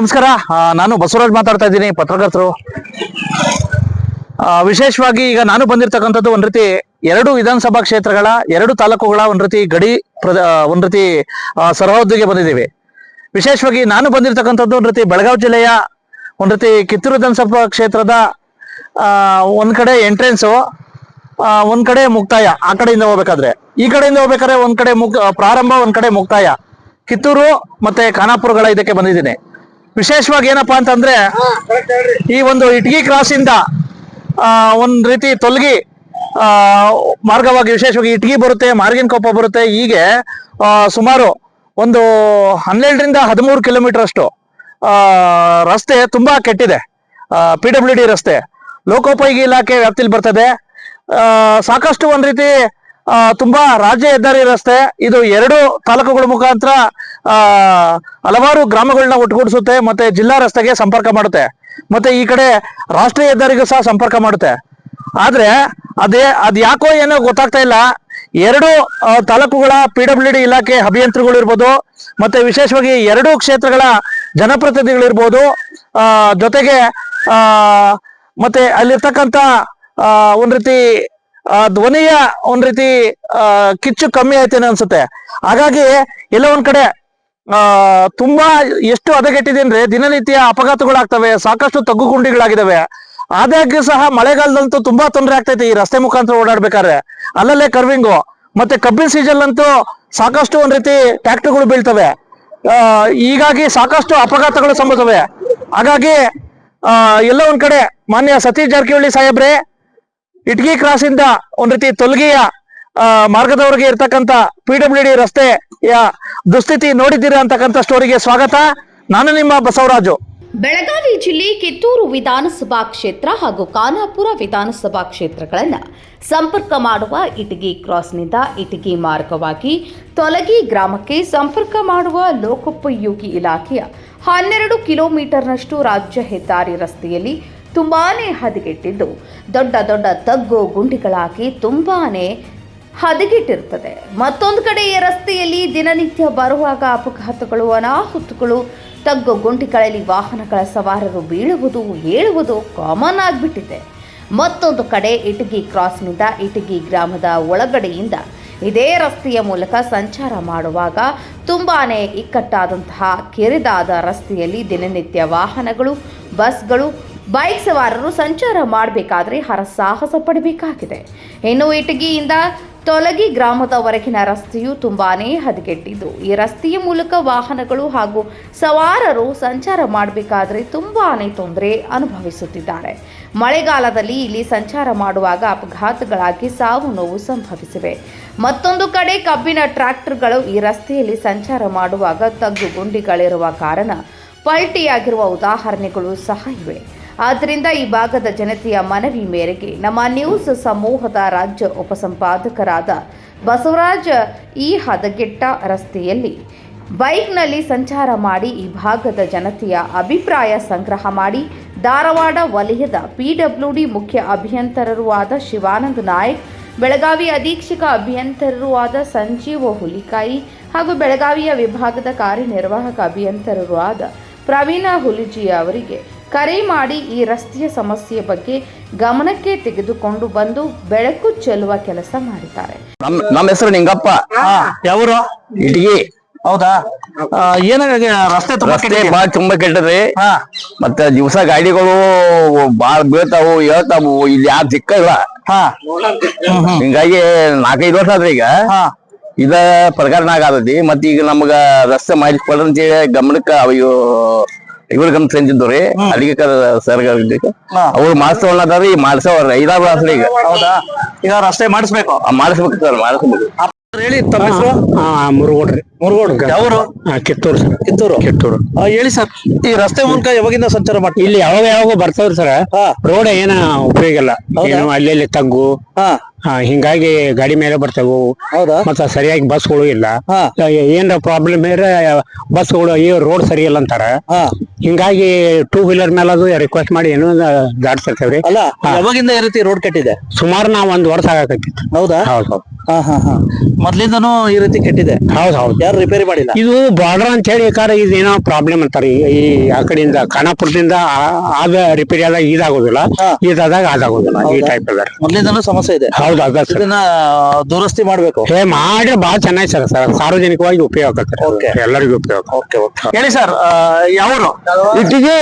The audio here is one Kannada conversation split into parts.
ನಮಸ್ಕಾರ. ನಾನು ಬಸವರಾಜ್ ಮಾತಾಡ್ತಾ ಇದ್ದೀನಿ, ಪತ್ರಕರ್ತರು. ವಿಶೇಷವಾಗಿ ಈಗ ನಾನು ಬಂದಿರತಕ್ಕಂಥದ್ದು ಒಂದ್ ರೀತಿ ಎರಡು ವಿಧಾನಸಭಾ ಕ್ಷೇತ್ರಗಳ ಎರಡು ತಾಲೂಕುಗಳ ಒಂದ್ ರೀತಿ ಗಡಿ ಒಂದ್ ರೀತಿ ಸರಹದ್ದಿಗೆ ಬಂದಿದ್ದೀವಿ. ವಿಶೇಷವಾಗಿ ನಾನು ಬಂದಿರತಕ್ಕಂಥದ್ದು ಒಂದ್ ರೀತಿ ಬೆಳಗಾವಿ ಜಿಲ್ಲೆಯ ಒಂದ್ ರೀತಿ ಕಿತ್ತೂರು ವಿಧಾನಸಭಾ ಕ್ಷೇತ್ರದ ಒಂದ್ ಕಡೆ ಎಂಟ್ರೆನ್ಸು, ಒಂದ್ ಕಡೆ ಮುಕ್ತಾಯ. ಆ ಕಡೆಯಿಂದ ಹೋಗ್ಬೇಕಾದ್ರೆ ಈ ಕಡೆಯಿಂದ ಹೋಗ್ಬೇಕಾದ್ರೆ ಒಂದ್ ಕಡೆ ಪ್ರಾರಂಭ, ಒಂದ್ ಕಡೆ ಮುಕ್ತಾಯ. ಕಿತ್ತೂರು ಮತ್ತೆ ಖಾನಾಪುರಗಳ ಇದಕ್ಕೆ ಬಂದಿದ್ದೀನಿ. ವಿಶೇಷವಾಗಿ ಏನಪ್ಪಾ ಅಂತಂದ್ರೆ, ಈ ಒಂದು ಇಟಗಿ ಕ್ರಾಸ್ ಇಂದ ಒಂದ್ ರೀತಿ ತೊಲಗಿ ಮಾರ್ಗವಾಗಿ ವಿಶೇಷವಾಗಿ ಇಟಗಿ ಬರುತ್ತೆ, ಮಾರ್ಗಿನಕೊಪ್ಪ ಬರುತ್ತೆ. ಹೀಗೆ ಸುಮಾರು ಒಂದು 12ರಿಂದ 13 ಕಿಲೋಮೀಟರ್ ಅಷ್ಟು ರಸ್ತೆ ತುಂಬಾ ಕೆಟ್ಟಿದೆ. PWD ರಸ್ತೆ ಲೋಕೋಪಯೋಗಿ ಇಲಾಖೆ ವ್ಯಾಪ್ತಿಲಿ ಬರ್ತದೆ. ಸಾಕಷ್ಟು ಒಂದ್ ರೀತಿ ತುಂಬಾ ರಾಜ್ಯ ಹೆದ್ದಾರಿ ರಸ್ತೆ ಇದು. ಎರಡು ತಾಲೂಕುಗಳ ಮುಖಾಂತರ ಹಲವಾರು ಗ್ರಾಮಗಳನ್ನ ಒಟ್ಟುಗೂಡಿಸುತ್ತೆ, ಮತ್ತೆ ಜಿಲ್ಲಾ ರಸ್ತೆಗೆ ಸಂಪರ್ಕ ಮಾಡುತ್ತೆ, ಮತ್ತೆ ಈ ಕಡೆ ರಾಷ್ಟ್ರೀಯ ಹೆದ್ದಾರಿಗೂ ಸಹ ಸಂಪರ್ಕ ಮಾಡುತ್ತೆ. ಆದ್ರೆ ಅದ್ ಯಾಕೋ ಏನೋ ಗೊತ್ತಾಗ್ತಾ ಇಲ್ಲ. ಎರಡು ತಾಲೂಕುಗಳ PWD ಇಲಾಖೆ ಅಭಿಯಂತರಗಳು ಇರ್ಬೋದು, ಮತ್ತೆ ವಿಶೇಷವಾಗಿ ಎರಡು ಕ್ಷೇತ್ರಗಳ ಜನಪ್ರತಿನಿಧಿಗಳಿರ್ಬೋದು, ಜೊತೆಗೆ ಮತ್ತೆ ಅಲ್ಲಿರ್ತಕ್ಕಂಥ ಒಂದ್ ರೀತಿ ಧ್ವನಿಯ ಒಂದ್ ರೀತಿ ಕಿಚ್ಚು ಕಮ್ಮಿ ಆಯ್ತೇನೆ ಅನ್ಸುತ್ತೆ. ಹಾಗಾಗಿ ಎಲ್ಲ ಒಂದ್ ಕಡೆ ತುಂಬಾ ಎಷ್ಟು ಹದಗೆಟ್ಟಿದೆ ಅಂದ್ರೆ ದಿನನಿತ್ಯ ಅಪಘಾತಗಳಾಗ್ತವೆ, ಸಾಕಷ್ಟು ತಗ್ಗು ಗುಂಡಿಗಳಾಗಿದ್ದಾವೆ. ಆದಾಗ್ಯೂ ಸಹ ಮಳೆಗಾಲದಂತೂ ತುಂಬಾ ತೊಂದರೆ ಆಗ್ತೈತೆ ಈ ರಸ್ತೆ ಮುಖಾಂತರ ಓಡಾಡ್ಬೇಕಾದ್ರೆ. ಅಲ್ಲಲ್ಲೇ ಕರ್ವಿಂಗು, ಮತ್ತೆ ಕಬ್ಬಿನ ಸೀಸನ್ ಅಂತೂ ಸಾಕಷ್ಟು ಒಂದ್ ರೀತಿ ಟ್ರ್ಯಾಕ್ಟರ್ಗಳು ಬೀಳ್ತವೆ. ಹೀಗಾಗಿ ಸಾಕಷ್ಟು ಅಪಘಾತಗಳು ಸಂಭವಿಸ್ತವೆ. ಹಾಗಾಗಿ ಎಲ್ಲ ಒಂದ್ ಕಡೆ ಮಾನ್ಯ ಸತೀಶ್ ಜಾರಕಿಹೊಳಿ ಸಾಹೇಬ್ರೆ, ಇಟಗಿ ಕ್ರಾಸ್ ಇಂದ ಒಂದ್ ರೀತಿ ತೊಲಗಿಯ ಮಾರ್ಗದವರೆಗೆ ಇರ್ತಕ್ಕಂಥ PWD ರಸ್ತೆಯ ದುಸ್ಥಿತಿ ನೋಡಿದ್ದೀರಾ ಅಂತಕ್ಕಂಥ ಸ್ಟೋರಿಗೆ ಸ್ವಾಗತ. ನಾನು ನಿಮ್ಮ ಬಸವರಾಜು. ಬೆಳಗಾವಿ ಜಿಲ್ಲೆ ಕಿತ್ತೂರು ವಿಧಾನಸಭಾ ಕ್ಷೇತ್ರ ಹಾಗೂ ಖಾನಾಪುರ ವಿಧಾನಸಭಾ ಕ್ಷೇತ್ರಗಳನ್ನು ಸಂಪರ್ಕ ಮಾಡುವ ಇಟಗಿ ಕ್ರಾಸ್ನಿಂದ ಇಟಗಿ ಮಾರ್ಗವಾಗಿ ತೊಲಗಿ ಗ್ರಾಮಕ್ಕೆ ಸಂಪರ್ಕ ಮಾಡುವ ಲೋಕೋಪಯೋಗಿ ಇಲಾಖೆಯ 12 ಕಿಲೋಮೀಟರ್ನಷ್ಟು ರಾಜ್ಯ ಹೆದ್ದಾರಿ ರಸ್ತೆಯಲ್ಲಿ ತುಂಬಾನೇ ಹದಗೆಟ್ಟಿದ್ದು, ದೊಡ್ಡ ದೊಡ್ಡ ತಗ್ಗು ಗುಂಡಿಗಳಾಗಿ ತುಂಬಾನೇ ಹದಗೆಟ್ಟಿರುತ್ತದೆ. ಮತ್ತೊಂದು ಕಡೆ ಈ ರಸ್ತೆಯಲ್ಲಿ ದಿನನಿತ್ಯ ಬರುವಾಗ ಅಪಘಾತಗಳು, ಅನಾಹುತಗಳು, ತಗ್ಗು ಗುಂಡಿಗಳಲ್ಲಿ ವಾಹನಗಳ ಸವಾರರು ಬೀಳುವುದು ಏಳುವುದು ಕಾಮನ್ ಆಗಿಬಿಟ್ಟಿದೆ. ಮತ್ತೊಂದು ಕಡೆ ಇಟಗಿ ಕ್ರಾಸ್ನಿಂದ ಇಟಗಿ ಗ್ರಾಮದ ಒಳಗಡೆಯಿಂದ ಇದೇ ರಸ್ತೆಯ ಮೂಲಕ ಸಂಚಾರ ಮಾಡುವಾಗ ತುಂಬಾನೇ ಇಕ್ಕಟ್ಟಾದಂತಹ ಕಿರಿದಾದ ರಸ್ತೆಯಲ್ಲಿ ದಿನನಿತ್ಯ ವಾಹನಗಳು, ಬಸ್ಗಳು, ಬೈಕ್ ಸವಾರರು ಸಂಚಾರ ಮಾಡಬೇಕಾದ್ರೆ ಹರಸಾಹಸ ಪಡಬೇಕಾಗಿದೆ. ಇನ್ನು ಇಟಗಿಯಿಂದ ತೊಲಗಿ ಗ್ರಾಮದವರೆಗಿನ ರಸ್ತೆಯು ತುಂಬಾನೇ ಹದಗೆಟ್ಟಿದ್ದು, ಈ ರಸ್ತೆಯ ಮೂಲಕ ವಾಹನಗಳು ಹಾಗೂ ಸವಾರರು ಸಂಚಾರ ಮಾಡಬೇಕಾದ್ರೆ ತುಂಬಾನೇ ತೊಂದರೆ ಅನುಭವಿಸುತ್ತಿದ್ದಾರೆ. ಮಳೆಗಾಲದಲ್ಲಿ ಇಲ್ಲಿ ಸಂಚಾರ ಮಾಡುವಾಗ ಅಪಘಾತಗಳಾಗಿ ಸಾವು ನೋವು ಸಂಭವಿಸಿವೆ. ಮತ್ತೊಂದು ಕಡೆ ಕಬ್ಬಿನ ಟ್ರ್ಯಾಕ್ಟರ್ಗಳು ಈ ರಸ್ತೆಯಲ್ಲಿ ಸಂಚಾರ ಮಾಡುವಾಗ ತಗ್ಗು ಗುಂಡಿಗಳಿರುವ ಕಾರಣ ಪಲ್ಟಿಯಾಗಿರುವ ಉದಾಹರಣೆಗಳು ಸಹ ಇವೆ. ಆದ್ದರಿಂದ ಈ ಭಾಗದ ಜನತೆಯ ಮನವಿ ಮೇರೆಗೆ ನಮ್ಮ ನ್ಯೂಸ್ ಸಮೂಹದ ರಾಜ್ಯ ಉಪಸಂಪಾದಕರಾದ ಬಸವರಾಜ್ ಈ ಹದಗೆಟ್ಟ ರಸ್ತೆಯಲ್ಲಿ ಬೈಕ್ನಲ್ಲಿ ಸಂಚಾರ ಮಾಡಿ ಈ ಭಾಗದ ಜನತೆಯ ಅಭಿಪ್ರಾಯ ಸಂಗ್ರಹ ಮಾಡಿ ಧಾರವಾಡ ವಲಯದ PWD ಮುಖ್ಯ ಅಭಿಯಂತರರೂ ಆದ ಶಿವಾನಂದ ನಾಯಕ್, ಬೆಳಗಾವಿ ಅಧೀಕ್ಷಕ ಅಭಿಯಂತರರೂ ಆದ ಸಂಜೀವ ಹುಲಿಕಾಯಿ ಹಾಗೂ ಬೆಳಗಾವಿಯ ವಿಭಾಗದ ಕಾರ್ಯನಿರ್ವಾಹಕ ಅಭಿಯಂತರರೂ ಆದ ಪ್ರವೀಣ ಹುಲಿಜಿ ಅವರಿಗೆ ಕರೆ ಮಾಡಿ ಈ ರಸ್ತೆಯ ಸಮಸ್ಯೆ ಬಗ್ಗೆ ಗಮನಕ್ಕೆ ತೆಗೆದುಕೊಂಡು ಬಂದು ಬೆಳಕು ಚೆಲ್ಲುವ ಕೆಲಸ ಮಾಡಿದ್ದಾರೆ. ನಮ್ಮ ಹೆಸರು ನಿಂಗಪ್ಪ. ಯಾವರು? ಇಟಗಿ. ಹೌದಾ? ಏನಾಗ ರಸ್ತೆ ಬಾಳ ತುಂಬಾ ಕೆಟ್ಟದ್ರಿ. ಮತ್ತೆ ದಿವಸ ಗಾಡಿಗಳು ಬಾಳ ಬೀಳ್ತಾವು, ಹೇಳ್ತಾವು. ಇಲ್ಲಿ ಯಾರು ಸಿಕ್ಕ ಇಲ್ಲ. ಹಿಂಗಾಗಿ 4-5 ವರ್ಷ ಆದ್ರಿ ಈಗ ಇದ ಪ್ರಕರಣ ಆಗತೈತಿ. ಮತ್ತ ಈಗ ನಮ್ಗ ರಸ್ತೆ ಮಾಡಿಸ್ಕೊಳ್ರಂತೇಳಿ ಗಮನಕ್ಕ ಇವ್ರ ಗಮನ ತಂದಿದ್ದವ್ರಿ. ಅಲ್ಲಿಗೆ ಸರ್ ಅವ್ರು ಮಾಡಿಸ್ತವಲ್ಲದಾರಿ, ಮಾಡಿಸವ್ರ 5-6 ವರ್ಷ ಈಗ. ಹೌದಾ? ಈಗ ರಸ್ತೆ ಮಾಡಿಸ್ಬೇಕು ಸರ್, ಮಾಡಿಸ್ಬೇಕು. ಹೇಳಿ ತಮ್ಮ ಹೆಸರು? ಮುರುಗೋಡ್ರಿ. ಮುರುಗೋಡು. ಯಾವರು? ಕಿತ್ತೂರು ಸರ್. ಕಿತ್ತೂರು. ಹೇಳಿ ಸರ್, ಈ ರಸ್ತೆ ಮೂಲಕ ಯಾವಾಗಿಂದ ಸಂಚಾರ ಮಾಡ್ತೀವಿ? ಇಲ್ಲಿ ಯಾವಾಗ ಬರ್ತಾವ್ರಿ ಸರ್. ರೋಡ್ ಏನ ಉಪಯೋಗ ಇಲ್ಲ. ಅಲ್ಲಿ ತಗ್ಗು ಹಿಂಗಾಗಿ ಗಾಡಿ ಮೇಲೆ ಬರ್ತೇವೆ. ಹೌದಾ? ಮತ್ತ ಸರಿಯಾಗಿ ಬಸ್ಗಳು ಇಲ್ಲ. ಹಾ. ಏನ್ ಪ್ರಾಬ್ಲಮ್ ಇದ್ರೆ ಬಸ್ಗಳು ಈ ರೋಡ್ ಸರಿ ಇಲ್ಲ ಅಂತಾರ. ಹಾ. ಹಿಂಗಾಗಿ 2 ವೀಲರ್ ಮೇಲೆ ಅದು ರಿಕ್ವೆಸ್ಟ್ ಮಾಡಿ ಏನೋ ದಾಟ್ಸಿರ್ತೇವ್ರಿ. ಅಲ್ಲ, ಯಾವಾಗಿಂದ ಈ ರೀತಿ ರೋಡ್ ಕೆಟ್ಟಿದೆ? ಸುಮಾರು ನಾವ್ 1 ವರ್ಷ ಆಗಕತ್ತಿತ್ತು. ಹೌದಾ? ಹೌದು. ಮೊದ್ಲಿಂದನೂ ಈ ರೀತಿ ಕೆಟ್ಟಿದೆ. ಹೌದು. ಯಾರು ರಿಪೇರಿ ಮಾಡಿಲ್ಲ? ಇದು ಬಾರ್ಡರ್ ಅಂತ ಹೇಳಿ ಇದೇನೋ ಪ್ರಾಬ್ಲಮ್ ಅಂತಾರ. ಈ ಆ ಕಡೆಯಿಂದ ಖಾನಾಪುರದಿಂದ ಆದ ರಿಪೇರಿ ಆದಾಗ ಇದಾಗೋದಿಲ್ಲ, ಇದಾದಾಗ ಅದಾಗೋದಿಲ್ಲ. ಈ ಟೈಪ್ ಅದ. ಮೊದ್ಲಿಂದನೂ ಸಮಸ್ಯೆ ಇದೆ. ಹೌದು. ಅದ ಸರ್. ಇದನ್ನ ದುರಸ್ತಿ ಮಾಡ್ಬೇಕು. ಮಾಡ್ರೆ ಬಾಳ ಚೆನ್ನಾಗಿ ಸರ್. ಸಾರ್ವಜನಿಕವಾಗಿ ಉಪಯೋಗ Okay. ಆಗ್ತದೆ, ಎಲ್ಲರಿಗೂ ಉಪಯೋಗ. ಹೇಳಿ ಸರ್, ಯಾವರು? ಇಟ್ಟಿಗೆ.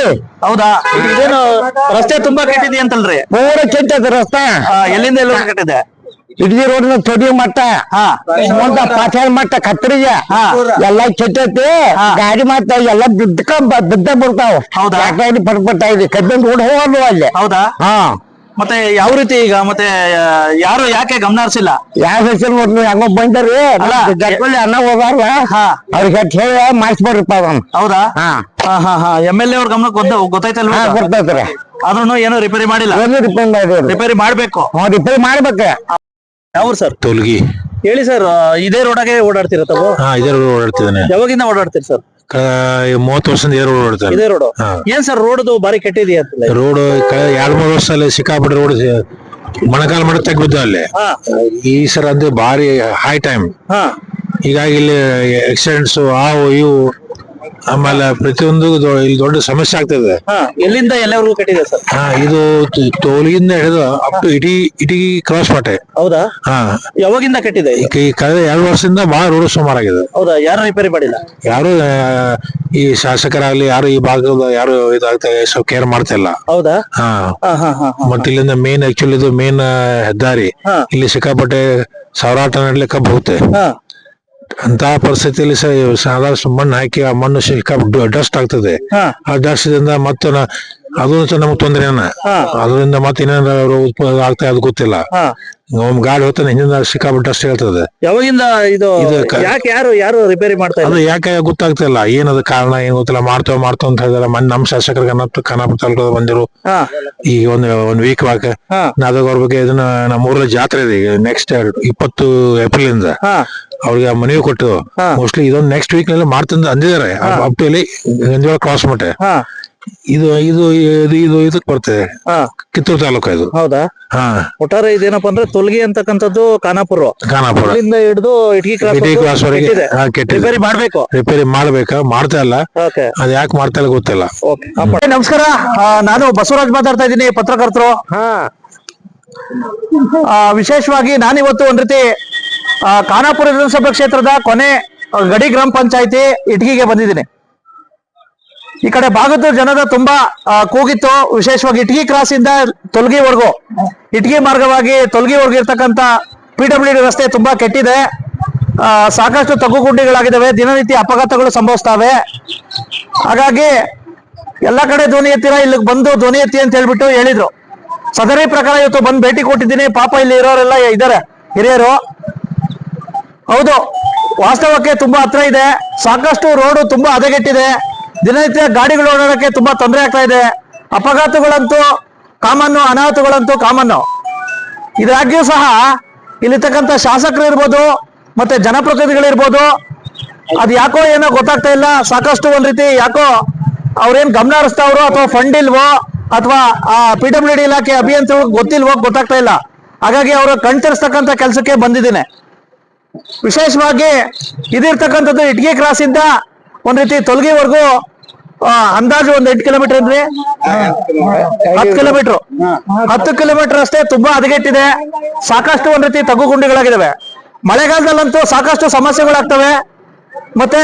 ಹೌದಾ? ಇದೇನು ರಸ್ತೆ ತುಂಬಾ ಕೆಟ್ಟಿದೆ ಅಂತಲ್ರಿ? ಪೂರ ಕೆಟ್ಟದ ರಸ್ತೆ. ಎಲ್ಲಿಂದ ಎಲ್ಲ ಕೆಟ್ಟಿದೆ? ಇಡಗಿ ರೋಡ್ ತೊಡಿ ಮಟ್ಟ, ಮುಂದ ಪಾಠ ಮಟ್ಟ ಕತ್ತರಿಗೆ ಎಲ್ಲ ಕೆಟ್ಟೈತಿ. ಗಾಡಿ ಮತ್ತ ಎಲ್ಲ ಬಿದ್ದ ಬರ್ತಾವ. ಹೌದಾ? ಪಟ್ಪಟ್ಟ ಇದೆ ಕಬ್ಬಿನ ರೋಡ್ ಹೋಗಲ್ವ ಅಲ್ಲಿ. ಹೌದಾ? ಹಾ. ಮತ್ತೆ ಯಾವ ರೀತಿ ಈಗ ಮತ್ತೆ ಯಾರು ಯಾಕೆ ಗಮನ ಹರಿಸಿಲ್ಲ? ಯಾವ ಹೆಸರು ನೋಡ್ರಿ ಹಂಗ ಬಂದ್ರಿ ಗಟ್ಕೊಳ್ಳಿ ಅನ್ನ ಹೋಗಾರ ಅವ್ರಿಗೆ ಹೇಳಿ ಮಾಡಿಸ್ಬಾರ್ರಿಪ್ಪ ಅದನ್ನ. ಹೌದಾ? ಹಾ. MLA ಅವ್ರ ಗಮನಕ್ಕೆ ಗೊತ್ತಾಯ್ತಲ್ವಾ? ಗೊತ್ತೈತ್ರಿ. ಆದ್ರೂ ಏನು ರಿಪೇರಿ ಮಾಡಿಲ್ಲ. ರಿಪೇರಿ ಮಾಡ್ಬೇಕು. ರಿಪೇರಿ ಮಾಡ್ಬೇಕ. ಯಾವ ಸರ್? ತೊಲಗಿ. ಹೇಳಿ ಸರ್, ಇದೇ ರೋಡಾಗೆ ಓಡಾಡ್ತೀರ ತಾವು? ಇದೇ ರೋಡ್ ಓಡಾಡ್ತಿದ್ದಾನೆ. ಯಾವಾಗಿಂದ ಓಡಾಡ್ತೀರಿ ಸರ್? 30 ವರ್ಷದಿಂದ ಇದೇ ರೋಡ್ ಓಡಾಡ್ತಾನೆ. ಇದೇ ರೋಡ್. ಏನ್ ಸರ್ ರೋಡ್ ಬಾರಿ ಕೆಟ್ಟಿದೆಯಾ ಅಂತ? ರೋಡ್ 2-3 ವರ್ಷದಲ್ಲಿ ಸಿಕ್ಕಾಪಟ್ಟೆ ರೋಡ್ ಮೊಣಕಾಲ ಮಟ್ಟ ತೆಗ್ಬಿದ್ದ ಅಲ್ಲಿ. ಈ ಸರ್ ಅಂದ್ರೆ ಭಾರಿ ಹೈ ಟೈಮ್. ಹೀಗಾಗಿ ಇಲ್ಲಿ ಆಕ್ಸಿಡೆಂಟ್ಸ್ ಆವು ಇವು ಆಮೇಲೆ ಪ್ರತಿಯೊಂದು ಇಲ್ಲಿ ದೊಡ್ಡ ಸಮಸ್ಯೆ ಆಗ್ತದೆ. ಎಲ್ಲಿಂದ ಎಲ್ಲವರೆಗೂ ಕೆಟ್ಟಿದೆ ಸರ್? ಇದು ತೋಲಿಗಿಂದ ಹಿಡಿದು ಅಪ್ ಟು ಇಟಗಿ ಕ್ರಾಸ್ ಮಾಟೆ. ಹೌದಾ? ಯಾವಾಗಿಂದ ಕೆಟ್ಟಿದೆ? ಈ ಕಳೆದ 2 ವರ್ಷದಿಂದ ಬಹಳ ರೋಡ್ ಸುಮಾರಾಗಿದೆ. ಹೌದಾ? ಯಾರು ರಿಪೇರಿ ಮಾಡಿಲ್ಲ? ಯಾರು ಈ ಶಾಸಕರಾಗ್ಲಿ ಯಾರು ಈ ಭಾಗದ ಯಾರು ಇದಾಗ್ತದೆ ಸ್ವಲ್ಪ ಕೇರ್ ಮಾಡ್ತಾ ಇಲ್ಲ. ಹೌದಾ? ಮತ್ತೆ ಇಲ್ಲಿಂದ ಮೇನ್ ಆಕ್ಚುಲಿ ಇದು ಮೇನ್ ಹೆದ್ದಾರಿ. ಇಲ್ಲಿ ಸಿಕ್ಕಾಪಟ್ಟೆ ಸಾವಿರಾರು ಟನ್ ನಡ್ಲಿಕ್ಕೆ ಕಬ್ಬು ಹೋಗುತ್ತೆ. ಅಂತ ಪರಿಸ್ಥಿತಿಯಲ್ಲಿ ಸಾಧಾರಣ ಮಣ್ಣು ಹಾಕಿ ಆ ಮಣ್ಣು ಡಸ್ಟ್ ಆಗ್ತದೆ. ಆ ಡಸ್ಟ್ ದಿಂದ ಮತ್ತೆ ಅದು ನಮ್ಗೆ ತೊಂದ್ರೆನ. ಅದರಿಂದ ಮತ್ತೆ ಇನ್ನೇನಾದ್ರು ಉತ್ಪನ್ನ ಆಗ್ತಾ ಅದು ಗೊತ್ತಿಲ್ಲ. ಗಾಡಿ ಹೋಗ್ತಾನೆ ಹಿಂದಿನ ಸಿಕ್ಕಾಪಟ್ಟೆ ಡಸ್ಟ್ ಹೇಳ್ತದೆ. ಯಾವಾಗಿಂದ ಇದು ಯಾಕೆ ಯಾರು ರಿಪೇರಿ ಮಾಡ್ತಾ ಇಲ್ಲ? ಅದು ಯಾಕೆ ಗೊತ್ತಾಗ್ತಾ ಇಲ್ಲ. ಏನದ ಕಾರಣ ಏನ್ ಗೊತ್ತಿಲ್ಲ. ಮಾಡ್ತೇವ ಅಂತ ಹೇಳಿದಾರೆ. ನಮ್ಮ ಶಾಸಕರಿಗೆ ಖಾನಾಪುರ ತಾಲೂಕದ ಬಂದಿರು ಈಗ ಒಂದ್ ವೀಕ್ ಬ್ಯಾಕ್. ಅದಾಗ ಅವ್ರ ಬಗ್ಗೆ ಇದನ್ನ ನಮ್ಮ ಊರಲ್ಲಿ ಜಾತ್ರೆ ಇದೆ ಈಗ ನೆಕ್ಸ್ಟ್ 20 ಏಪ್ರಿಲ್ ಇಂದ. ಅವ್ರಿಗೆ ಮನವಿ ಕೊಟ್ಟು ಮೋಸ್ಟ್ಲಿ ಇದೊಂದು ನೆಕ್ಸ್ಟ್ ವೀಕ್ ನಲ್ಲಿ ಮಾಡ್ತಂದ ಅಂದಿದ್ದಾರೆ. ಅಪ್ ಟು ಇಲ್ಲಿ ಗಂಜವಾಳ ಕ್ರಾಸ್ ಮಟ್ಟೆ. ಇದು ಇದು ಇದು ಇದಕ್ ಬರ್ತದೆ, ಕಿತ್ತೂರು ತಾಲೂಕು ಇದು. ಹೌದಾ? ಒಟ್ಟಾರೆ ಇದೇನಪ್ಪ ಅಂದ್ರೆ ತೊಲಗಿ ಅಂತಕ್ಕಂಥದ್ದು ಖಾನಾಪುರ ಇಲ್ಲಿಂದ ಹಿಡಿದು ಇಟಗಿ ಕ್ರಾಸ್ ವರೆಗೆ ರಿಪೇರಿ ಮಾಡ್ಬೇಕು. ರಿಪೇರಿ ಮಾಡ್ಬೇಕಾ? ಮಾಡ್ತಾ ಇಲ್ಲ. ಅದ್ ಯಾಕೆ ಮಾಡ್ತಾ ಇಲ್ಲ ಗೊತ್ತಿಲ್ಲ. ನಮಸ್ಕಾರ, ನಾನು ಬಸವರಾಜ್ ಮಾತಾಡ್ತಾ ಇದ್ದೀನಿ, ಪತ್ರಕರ್ತರು. ವಿಶೇಷವಾಗಿ ನಾನಿವತ್ತು ಒಂದ್ ರೀತಿ ಖಾನಾಪುರ ವಿಧಾನಸಭಾ ಕ್ಷೇತ್ರದ ಕೊನೆ ಗಡಿ ಗ್ರಾಮ ಪಂಚಾಯತಿ ಇಟಗಿಗೆ ಬಂದಿದ್ದೀನಿ. ಈ ಕಡೆ ಭಾಗದ ಜನದ ತುಂಬಾ ಕೂಗಿತ್ತು. ವಿಶೇಷವಾಗಿ ಇಟಗಿ ಕ್ರಾಸ್ ಇಂದ ತೊಲಗಿವರೆಗೂ, ಇಟಗಿ ಮಾರ್ಗವಾಗಿ ತೊಲಗಿವರೆಗೂ ಇರ್ತಕ್ಕಂಥ PWD ರಸ್ತೆ ತುಂಬಾ ಕೆಟ್ಟಿದೆ. ಸಾಕಷ್ಟು ತಗ್ಗುಗುಡ್ಡೆಗಳಾಗಿದ್ದಾವೆ. ದಿನನಿತ್ಯ ಅಪಘಾತಗಳು ಸಂಭವಿಸ್ತವೆ. ಹಾಗಾಗಿ ಎಲ್ಲ ಕಡೆ ಧ್ವನಿ ಎತ್ತಿರ, ಇಲ್ಲಿಗೆ ಬಂದು ಧ್ವನಿ ಎತ್ತಿ ಅಂತ ಹೇಳ್ಬಿಟ್ಟು ಹೇಳಿದ್ರು. ಸದರಿ ಪ್ರಕಾರ ಇವತ್ತು ಬಂದು ಭೇಟಿ ಕೊಟ್ಟಿದ್ದೀನಿ. ಪಾಪ ಇಲ್ಲಿ ಇರೋರೆಲ್ಲ ಇದ್ದಾರೆ, ಹಿರಿಯರು. ಹೌದು, ವಾಸ್ತವಕ್ಕೆ ತುಂಬಾ ಹತ್ರ ಇದೆ. ಸಾಕಷ್ಟು ರೋಡು ತುಂಬಾ ಹದಗೆಟ್ಟಿದೆ. ದಿನನಿತ್ಯ ಗಾಡಿಗಳು ಓಡಾಡಕ್ಕೆ ತುಂಬಾ ತೊಂದರೆ ಆಗ್ತಾ ಇದೆ. ಅಪಘಾತಗಳಂತೂ ಕಾಮನ್ನು, ಅನಾಹುತಗಳಂತೂ ಕಾಮನ್ನು. ಇದಾಗ್ಯೂ ಸಹ ಇಲ್ಲಿರ್ತಕ್ಕಂಥ ಶಾಸಕರು ಇರ್ಬೋದು, ಮತ್ತೆ ಜನಪ್ರತಿನಿಧಿಗಳಿರ್ಬೋದು, ಅದ್ ಯಾಕೋ ಏನೋ ಗೊತ್ತಾಗ್ತಾ ಇಲ್ಲ. ಸಾಕಷ್ಟು ಒಂದ್ ರೀತಿ ಯಾಕೋ ಅವ್ರೇನ್ ಗಮನ ಹರಿಸ್ತಾವ್ರೋ ಅಥವಾ ಫಂಡ್ ಇಲ್ವೋ ಅಥವಾ ಆ PWD ಇಲಾಖೆ ಅಭಿಯಂತರಗಳಿಗೆ ಗೊತ್ತಿಲ್ವೋ ಗೊತ್ತಾಗ್ತಾ ಇಲ್ಲ. ಹಾಗಾಗಿ ಅವರು ಕಣ್ತರಿಸ್ತಕ್ಕಂಥ ಕೆಲಸಕ್ಕೆ ಬಂದಿದ್ದೀನಿ. ವಿಶೇಷವಾಗಿ ಇದಿರ್ತಕ್ಕಂಥದ್ದು ಇಟಗಿ ಕ್ರಾಸ್ ಇಂದ ಒಂದ್ ರೀತಿ ತೊಲಗಿವರೆಗೂ ಅಂದಾಜು ಒಂದ್ 8 ಕಿಲೋಮೀಟರ್ ಅಂದ್ರೆ 10 ಕಿಲೋಮೀಟರ್ 10 ಕಿಲೋಮೀಟರ್ ಅಷ್ಟೇ. ತುಂಬಾ ಹದಗೆಟ್ಟಿದೆ. ಸಾಕಷ್ಟು ಒಂದ್ ರೀತಿ ತಗ್ಗುಗುಂಡಿಗಳಾಗಿದ್ದಾವೆ. ಮಳೆಗಾಲದಲ್ಲಂತೂ ಸಾಕಷ್ಟು ಸಮಸ್ಯೆಗಳಾಗ್ತವೆ. ಮತ್ತೆ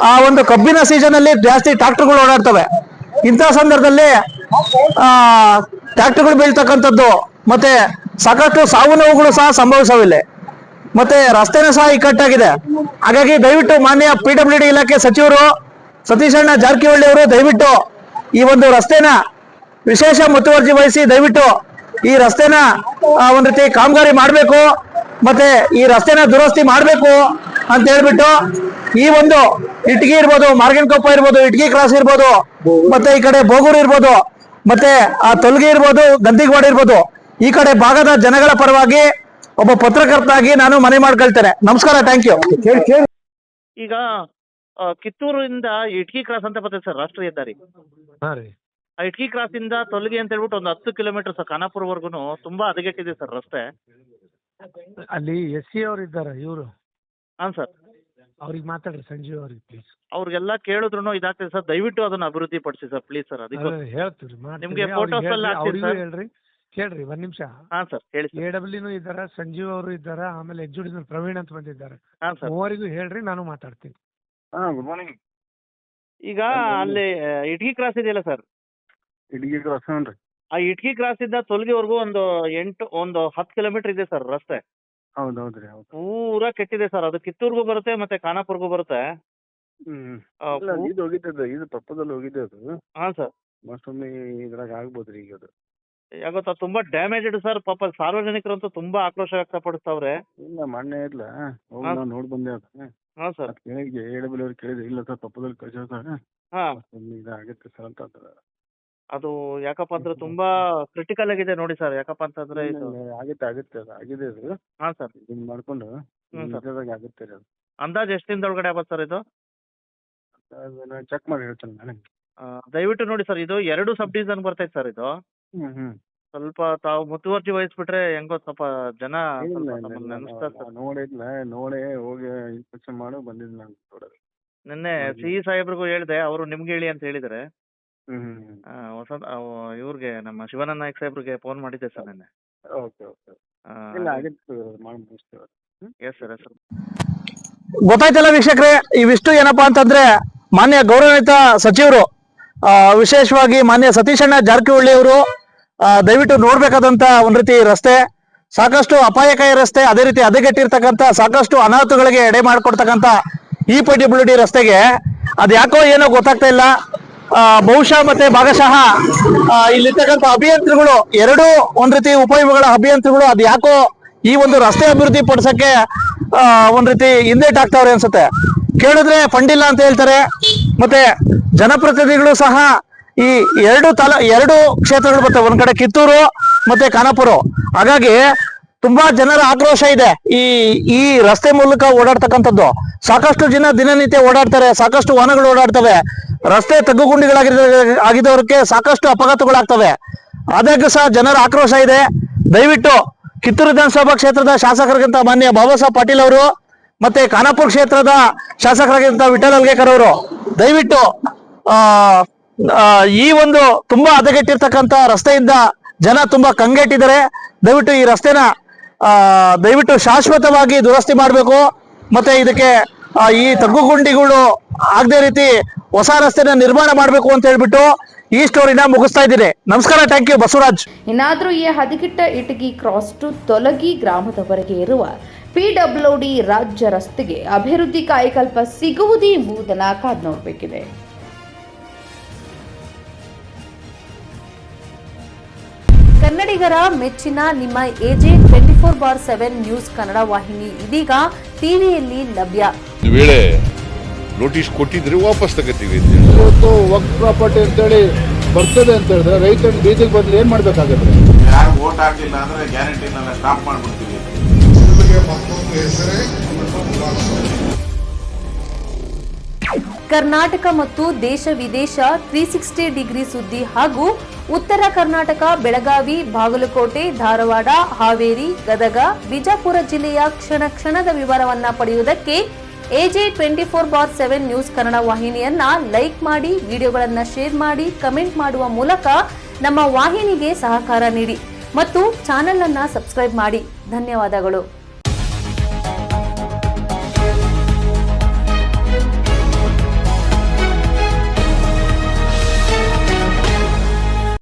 ಆ ಒಂದು ಕಬ್ಬಿನ ಸೀಸನ್ ಅಲ್ಲಿ ಜಾಸ್ತಿ ಟ್ರಾಕ್ಟರ್ಗಳು ಓಡಾಡ್ತವೆ. ಇಂಥ ಸಂದರ್ಭದಲ್ಲಿ ಟ್ರಾಕ್ಟರ್ಗಳು ಬೀಳ್ತಕ್ಕಂಥದ್ದು ಮತ್ತೆ ಸಾಕಷ್ಟು ಸಾವು ನೋವುಗಳು ಸಹ ಸಂಭವಿಸವಿಲ್ಲ. ಮತ್ತೆ ರಸ್ತೆನೂ ಸಹ ಇಕ್ಕಟ್ಟಾಗಿದೆ. ಹಾಗಾಗಿ ದಯವಿಟ್ಟು ಮಾನ್ಯ PWD ಇಲಾಖೆ ಸಚಿವರು ಸತೀಶಣ್ಣ ಜಾರಕಿಹೊಳಿ ಅವರು ದಯವಿಟ್ಟು ಈ ಒಂದು ರಸ್ತೆನ ವಿಶೇಷ ಮುತುವರ್ಜಿ ವಹಿಸಿ ದಯವಿಟ್ಟು ಈ ರಸ್ತೆನ ಒಂದ್ ರೀತಿ ಕಾಮಗಾರಿ ಮಾಡಬೇಕು, ಮತ್ತೆ ಈ ರಸ್ತೆನ ದುರಸ್ತಿ ಮಾಡಬೇಕು ಅಂತ ಹೇಳ್ಬಿಟ್ಟು ಈ ಒಂದು ಇಟಗಿ ಇರ್ಬೋದು, ಮಾರ್ಗನಕೊಪ್ಪ ಇರ್ಬೋದು, ಇಟಗಿ ಕ್ರಾಸ್ ಇರ್ಬೋದು, ಮತ್ತೆ ಈ ಕಡೆ ಬೋಗೂರು ಇರ್ಬೋದು, ಮತ್ತೆ ಆ ತೊಲಗಿ ಇರ್ಬೋದು, ಗಂದಿಗವಾಡ ಇರ್ಬೋದು, ಈ ಕಡೆ ಭಾಗದ ಜನಗಳ ಪರವಾಗಿ ಒಬ್ಬ ಪತ್ರಕರ್ತನಾಗಿ ನಾನು ಮನೆ ಮಾಡ್ಕೊಳ್ತೇನೆ. ನಮಸ್ಕಾರ, ಥ್ಯಾಂಕ್ ಯು. ಈಗ ಕಿತ್ತೂರಿಂದ ಇಟ್ಕಿ ಕ್ರಾಸ್ ಅಂತ ಬರ್ತದೆ ಸರ್, ರಾಷ್ಟ್ರೀಯ ಹೆದ್ದಾರಿ. ಹಾ ರೀ. ಆ ಇಟ್ಕಿ ಕ್ರಾಸ್ ಇಂದ ತೊಲಗಿ ಅಂತ ಹೇಳ್ಬಿಟ್ಟು ಒಂದು 10 ಕಿಲೋಮೀಟರ್ ಸರ್, ಖಾನಾಪುರವರೆಗೂ ತುಂಬಾ ಹದಗೆಟ್ಟಿದೆ ಸರ್ ರಸ್ತೆ. ಅಲ್ಲಿ SC ಅವ್ರು ಇದ್ದಾರೆ, ಇವರು. ಹಾಂ ಸರ್. ಅವ್ರಿಗೆ ಮಾತಾಡ್ರಿ, ಸಂಜೀವ್ ಅವ್ರಿಗೆ ಪ್ಲೀಸ್. ಅವ್ರಿಗೆಲ್ಲ ಕೇಳಿದ್ರು ಇದಾಗ್ತದೆ ಸರ್, ದಯವಿಟ್ಟು ಅದನ್ನ ಅಭಿವೃದ್ಧಿ ಪಡಿಸಿ ಸರ್, ಪ್ಲೀಸ್ ಸರ್. ಅದಕ್ಕೆ ಹೇಳ್ತೀವಿ, ನಿಮ್ಗೆ photos ಎಲ್ಲ ಹಾಕ್ತೀವಿ ಸರ್. ಹೇಳ್ರಿ, ಕೇಳ್ರಿ ಒಂದ್ ನಿಮಿಷ. ಹಾಂ ಸರ್, ಹೇಳಿ ಸರ್. AWನು ಇದ್ದಾರ, ಸಂಜೀವ್ ಅವರು ಇದ್ದಾರ, ಆಮೇಲೆ ಎಕ್ಸಿಕ್ಯೂಟಿವ್ ಪ್ರವೀಣ್ ಅಂತ ಬಂದಿದ್ದಾರೆ. ಹಾಂ ಸರ್. ಮೂವರಿಗೂ ಹೇಳ್ರಿ, ನಾನು ಮಾತಾಡ್ತೀನಿ. Good morning. ಈಗ ಅಲ್ಲಿ ಇಟ್ಕಿ ಕ್ರಾಸ್ ಇದೆಯಲ್ಲ ಸರ್, ಇಡ್ಗಿ ಕ್ರಾಸ್ ಏನ್ರಿ? ಆ ಇಟ್ಕಿ ಕ್ರಾಸ್ ಇಂದ ತೊಲಗಿವರೆಗೂ ಒಂದು 10 ಕಿಲೋಮೀಟರ್ ಇದೆ ಸರ್ ರಸ್ತೆ. ಹೌದೌದ್ರಿ, ಹೌದು. ಪೂರಾ ಕೆಟ್ಟಿದೆ ಸರ್. ಅದು ಕಿತ್ತೂರ್ಗೂ ಬರುತ್ತೆ ಮತ್ತೆ ಖಾನಾಪುರ್ಗೂ ಬರುತ್ತೆ. ಇದು ಹೋಗಿದ್ದೆ, ಇದು ಪಕ್ಕದಲ್ಲಿ ಹೋಗಿದ್ದೆ ಅದು. ಹಾಂ ಸರ್. ಮತ್ತೊಮ್ಮೆ ಇದ್ರಾಗ ಆಗ್ಬೋದ್ರಿ ಈಗ ಅದು. ಯಾಗೊತ್ತಾ, ತುಂಬಾ ಡ್ಯಾಮೇಜ್ಡ್ ಸರ್. ಪಾಪ ಸಾರ್ವಜನಿಕರಂತೂ ತುಂಬಾ ಆಕ್ರೋಶ ವ್ಯಕ್ತಪಡಿಸ್ತಾವ್ರೆ. ಇಲ್ಲ, ಮೊನ್ನೆ ಇಲ್ಲ ಹೋಗಿ ನಾವು ನೋಡಿ ಬಂದೆ ಅದ. ಹಾಂ ಸರ್. ಕೇಳಿದ್ವಿ, AW ಅವ್ರು ಕೇಳಿದ್ರೆ ಇಲ್ಲ ಸರ್ ತಪ್ಪದಲ್ಲಿ ಕಳ್ಸೋ ಸರ್, ಹಾಂ. ಇದಾಗುತ್ತೆ ಸರ್ ಅಂತ ಅಂತಾರೆ. ಅದು ಯಾಕಪ್ಪ ಅಂದ್ರೆ ತುಂಬಾ ಕ್ರಿಟಿಕಲ್ ಆಗಿದೆ ನೋಡಿ ಸರ್. ಯಾಕಪ್ಪ ಅಂತಂದ್ರೆ ಇದು ಆಗುತ್ತೆ ಅದು ಆಗಿದೆ ಅದು. ಹಾಂ ಸರ್. ಇದನ್ನ ಮಾಡ್ಕೊಂಡು ಆಗುತ್ತೆ ರೀ ಅದು. ಅಂದಾಜ್ ಎಷ್ಟು ದಿನದೊಳಗಡೆ ಆಗುತ್ತೆ ಸರ್ ಇದು? ಅದನ್ನ ಚೆಕ್ ಮಾಡಿ ಹೇಳ್ತೇನೆ ನಾನು. ದಯವಿಟ್ಟು ನೋಡಿ ಸರ್, ಇದು 2 ಸಬ್ ಡಿವಿಷನ್ ಬರ್ತೈತೆ ಸರ್. ಇದು ಸ್ವಲ್ಪ ತಾವು ಮುತುವರ್ಜಿ ವಹಿಸ್ಬಿಟ್ರೆ ಹೆಂಗೋ ಸ್ವಲ್ಪ ಜನ ನೆನೆಸ್ತಾರೆ ಸರ್. ನೋಡಿ ಹೋಗಿ ಇನ್ಸ್ಪೆಕ್ಷನ್ ಮಾಡು ಬಂದಿದ್ದು ನಾನು ನೋಡೋದು. ನಿನ್ನೆ CE ಸಾಹೇಬ್ರಿಗೂ ಹೇಳಿದೆ, ಅವರು ನಿಮ್ಗೆ ಹೇಳಿ ಅಂತ ಹೇಳಿದರೆ. ಇವ್ರಿಗೆ ನಮ್ಮ ಶಿವಾನಂದ ನಾಯ್ಕ ಸಾಹೇಬ್ರಿಗೆ ಫೋನ್ ಮಾಡಿದ್ದೆ ಸರ್ ನಿನ್ನೆ. Okay okay. ಇಲ್ಲ ಆಗಿತ್ತು, ಮಾಡಿ ಮುಗಿಸ್ತೇವೆ. Yes sir, yes sir. ಗೊತ್ತಾಯ್ತಲ್ಲ ವೀಕ್ಷಕರೇ, ಇವಿಷ್ಟು ಏನಪ್ಪಾ ಅಂತಂದ್ರೆ ಮಾನ್ಯ ಗೌರವಾನ್ವಿತ ಸಚಿವರು, ವಿಶೇಷವಾಗಿ ಮಾನ್ಯ ಸತೀಶಣ್ಣ ಜಾರಕಿಹೊಳಿ ಅವರು ದಯವಿಟ್ಟು ನೋಡ್ಬೇಕಾದಂತ ಒಂದ್ ರೀತಿ ರಸ್ತೆ, ಸಾಕಷ್ಟು ಅಪಾಯಕಾರಿ ರಸ್ತೆ, ಅದೇ ರೀತಿ ಹದಗೆಟ್ಟಿರ್ತಕ್ಕಂಥ ಸಾಕಷ್ಟು ಅನಾಹುತಗಳಿಗೆ ಎಡೆ ಮಾಡಿಕೊಡ್ತಕ್ಕಂಥ ಈ PWD ರಸ್ತೆಗೆ ಅದ್ಯಾಕೋ ಏನೋ ಗೊತ್ತಾಗ್ತಾ ಇಲ್ಲ. ಬಹುಶಃ ಮತ್ತೆ ಭಾಗಶಃ ಇಲ್ಲಿರ್ತಕ್ಕಂಥ ಅಭಿಯಂತರಿಗಳು, ಎರಡೂ ಒಂದ್ ರೀತಿ ಉಪವಿಭಾಗಗಳ ಅಭಿಯಂತರಿಗಳು ಅದ್ಯಾಕೋ ಈ ಒಂದು ರಸ್ತೆ ಅಭಿವೃದ್ಧಿ ಪಡಿಸಕ್ಕೆ ಒಂದ್ ರೀತಿ ಹಿಂದೇಟಾಗ್ತಾವ್ರೆ ಅನ್ಸುತ್ತೆ. ಕೇಳಿದ್ರೆ ಫಂಡ್ ಇಲ್ಲ ಅಂತ ಹೇಳ್ತಾರೆ. ಮತ್ತೆ ಜನಪ್ರತಿನಿಧಿಗಳು ಸಹ ಈ ಎರಡು ಕ್ಷೇತ್ರಗಳು ಬರ್ತವೆ, ಒಂದ್ ಕಡೆ ಕಿತ್ತೂರು ಮತ್ತೆ ಖಾನಾಪುರ. ಹಾಗಾಗಿ ತುಂಬಾ ಜನರ ಆಕ್ರೋಶ ಇದೆ ಈ ರಸ್ತೆ ಮೂಲಕ ಓಡಾಡ್ತಕ್ಕಂಥದ್ದು. ಸಾಕಷ್ಟು ಜನ ದಿನನಿತ್ಯ ಓಡಾಡ್ತಾರೆ, ಸಾಕಷ್ಟು ವಾಹನಗಳು ಓಡಾಡ್ತವೆ. ರಸ್ತೆ ಆಗಿದ್ದವರಿಗೆ ಸಾಕಷ್ಟು ಅಪಘಾತಗಳಾಗ್ತವೆ. ಆದಾಗ್ಯೂ ಸಹ ಜನರ ಆಕ್ರೋಶ ಇದೆ. ದಯವಿಟ್ಟು ಕಿತ್ತೂರು ವಿಧಾನಸಭಾ ಕ್ಷೇತ್ರದ ಶಾಸಕರಾಗಿದ್ದಂತ ಮಾನ್ಯ ಬಾಬಾ ಸಾಹೇಬ್ ಪಾಟೀಲ್ ಅವರು ಮತ್ತೆ ಖಾನಾಪುರ ಕ್ಷೇತ್ರದ ಶಾಸಕರಾಗಿದ್ದಂತ ವಿಠಲ್ ಅಲ್ಗೇಕರ್ ಅವರು ದಯವಿಟ್ಟು ಈ ಒಂದು ತುಂಬಾ ಹದಗೆಟ್ಟಿರ್ತಕ್ಕಂಥ ರಸ್ತೆಯಿಂದ ಜನ ತುಂಬಾ ಕಂಗೆಟ್ಟಿದ್ದಾರೆ. ದಯವಿಟ್ಟು ಈ ರಸ್ತೆನ ದಯವಿಟ್ಟು ಶಾಶ್ವತವಾಗಿ ದುರಸ್ತಿ ಮಾಡಬೇಕು. ಮತ್ತೆ ಇದಕ್ಕೆ ಈ ತಗ್ಗುಗುಂಡಿಗಳು ಆಗದೆ ರೀತಿ ಹೊಸ ರಸ್ತೆನ ನಿರ್ಮಾಣ ಮಾಡಬೇಕು ಅಂತ ಹೇಳ್ಬಿಟ್ಟು ಈ ಸ್ಟೋರಿನ ಮುಗಿಸ್ತಾ ಇದ್ದೀನಿ. ನಮಸ್ಕಾರ, ಥ್ಯಾಂಕ್ ಯು. ಬಸವರಾಜ್. ಇನ್ನಾದರೂ ಈ ಹದಗೆಟ್ಟ ಇಟಗಿ ಕ್ರಾಸ್ ಟು ತೊಲಗಿ ಗ್ರಾಮದವರೆಗೆ ಇರುವ PWD ರಾಜ್ಯ ರಸ್ತೆಗೆ ಅಭಿವೃದ್ಧಿ ಕಾಯಕಲ್ಪ ಸಿಗುವುದೇ ಎಂಬುದನ್ನು ಕಾದು ನೋಡಬೇಕಿದೆ. ಕನ್ನಡಿಗರ ಮೆಚ್ಚಿನ ನಿಮ್ಮ AJ 24/7 ನ್ಯೂಸ್ ಕನ್ನಡ ವಾಹಿನಿ ಇದೀಗ ಟಿವಿಯಲ್ಲಿ ಲಭ್ಯ. ವೇಳೆ ನೋಟಿಸ್ ಕೊಟ್ಟಿದ್ರೆ ವಾಪಸ್ ತಗೋತೀವಿ. ಇವತ್ತು ವಕ್ಫ್ ಪ್ರಾಪರ್ಟಿ ಅಂತೇಳಿ ಬರ್ತದೆ ಅಂತ ಹೇಳಿದ್ರೆ ರೈತರು ಬೀದಿಗೆ ಬಂದ್ರೆ ಏನ್ ಮಾಡ್ಬೇಕಾಗತ್ತೆ? ಯಾರು ವೋಟ್ ಹಾಕಿಲ್ಲ ಅಂದ್ರೆ ಗ್ಯಾರಂಟಿನೆಲ್ಲ ಸ್ಟಾಪ್ ಮಾಡ್ಬಿಡ್ತೀವಿ. ಕರ್ನಾಟಕ ಮತ್ತು ದೇಶ ವಿದೇಶ 360 ಡಿಗ್ರಿ ಸುದ್ದಿ ಹಾಗೂ ಉತ್ತರ ಕರ್ನಾಟಕ, ಬೆಳಗಾವಿ, ಬಾಗಲಕೋಟೆ, ಧಾರವಾಡ, ಹಾವೇರಿ, ಗದಗ, ಬಿಜಾಪುರ ಜಿಲ್ಲೆಯ ಕ್ಷಣ ಕ್ಷಣದ ವಿವರವನ್ನ ಪಡೆಯುವುದಕ್ಕೆ AJ 24/7 ನ್ಯೂಸ್ ಕನ್ನಡ ವಾಹಿನಿಯನ್ನ ಲೈಕ್ ಮಾಡಿ, ವಿಡಿಯೋಗಳನ್ನ ಶೇರ್ ಮಾಡಿ, ಕಮೆಂಟ್ ಮಾಡುವ ಮೂಲಕ ನಮ್ಮ ವಾಹಿನಿಗೆ ಸಹಕಾರ ನೀಡಿ ಮತ್ತು ಚಾನೆಲ್ ಅನ್ನ ಸಬ್ಸ್ಕ್ರೈಬ್ ಮಾಡಿ. ಧನ್ಯವಾದಗಳು.